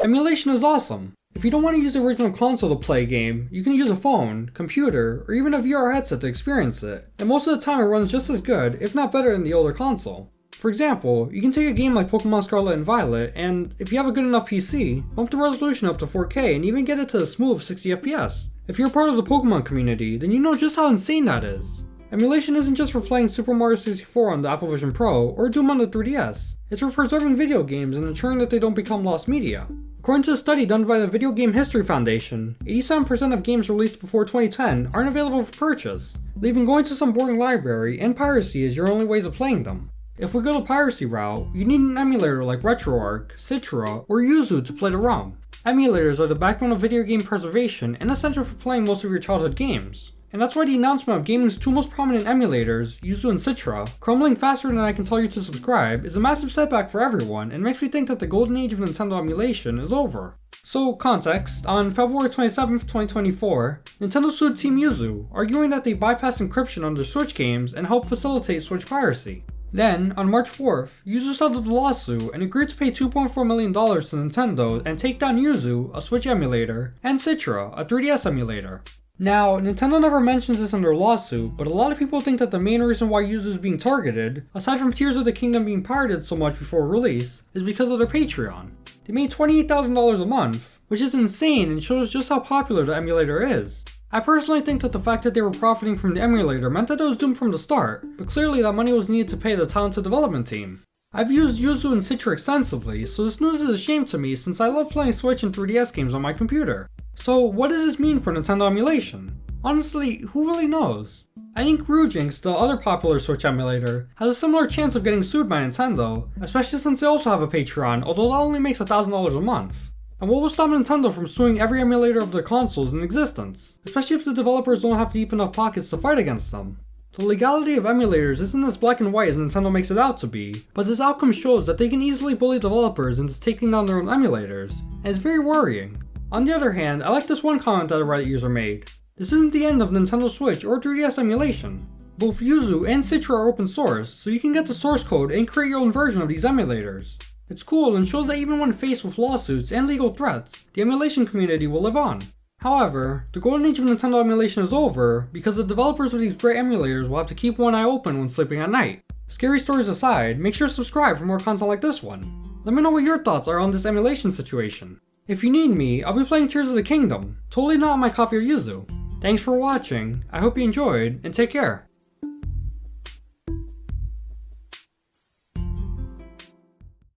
Emulation is awesome. If you don't want to use the original console to play a game, you can use a phone, computer, or even a VR headset to experience it, and most of the time it runs just as good, if not better than the older console. For example, you can take a game like Pokemon Scarlet and Violet, and if you have a good enough PC, bump the resolution up to 4K and even get it to a smooth 60 FPS. If you're part of the Pokemon community, then you know just how insane that is. Emulation isn't just for playing Super Mario 64 on the Apple Vision Pro or Doom on the 3DS, it's for preserving video games and ensuring that they don't become lost media. According to a study done by the Video Game History Foundation, 87% of games released before 2010 aren't available for purchase, leaving going to some boring library and piracy as your only ways of playing them. If we go the piracy route, you need an emulator like RetroArch, Citra, or Yuzu to play the ROM. Emulators are the backbone of video game preservation and essential for playing most of your childhood games. And that's why the announcement of gaming's two most prominent emulators, Yuzu and Citra, crumbling faster than I can tell you to subscribe, is a massive setback for everyone and makes me think that the golden age of Nintendo emulation is over. So, context, on February 27th, 2024, Nintendo sued Team Yuzu, arguing that they bypass encryption on their Switch games and help facilitate Switch piracy. Then, on March 4th, Yuzu settled the lawsuit and agreed to pay $2.4 million to Nintendo and take down Yuzu, a Switch emulator, and Citra, a 3DS emulator. Now, Nintendo never mentions this in their lawsuit, but a lot of people think that the main reason why Yuzu is being targeted, aside from Tears of the Kingdom being pirated so much before release, is because of their Patreon. They made $28,000 a month, which is insane and shows just how popular the emulator is. I personally think that the fact that they were profiting from the emulator meant that it was doomed from the start, but clearly that money was needed to pay the talented development team. I've used Yuzu and Citra extensively, so this news is a shame to me since I love playing Switch and 3DS games on my computer. So what does this mean for Nintendo emulation? Honestly, who really knows? I think Rujinx, the other popular Switch emulator, has a similar chance of getting sued by Nintendo, especially since they also have a Patreon, although that only makes $1,000 a month. And what will stop Nintendo from suing every emulator of their consoles in existence, especially if the developers don't have deep enough pockets to fight against them? The legality of emulators isn't as black and white as Nintendo makes it out to be, but this outcome shows that they can easily bully developers into taking down their own emulators, and it's very worrying. On the other hand, I like this one comment that a Reddit user made. This isn't the end of Nintendo Switch or 3DS emulation. Both Yuzu and Citra are open source, so you can get the source code and create your own version of these emulators. It's cool and shows that even when faced with lawsuits and legal threats, the emulation community will live on. However, the golden age of Nintendo emulation is over because the developers of these great emulators will have to keep one eye open when sleeping at night. Scary stories aside, make sure to subscribe for more content like this one. Let me know what your thoughts are on this emulation situation. If you need me, I'll be playing Tears of the Kingdom, totally not on my copy of Yuzu. Thanks for watching, I hope you enjoyed, and take care.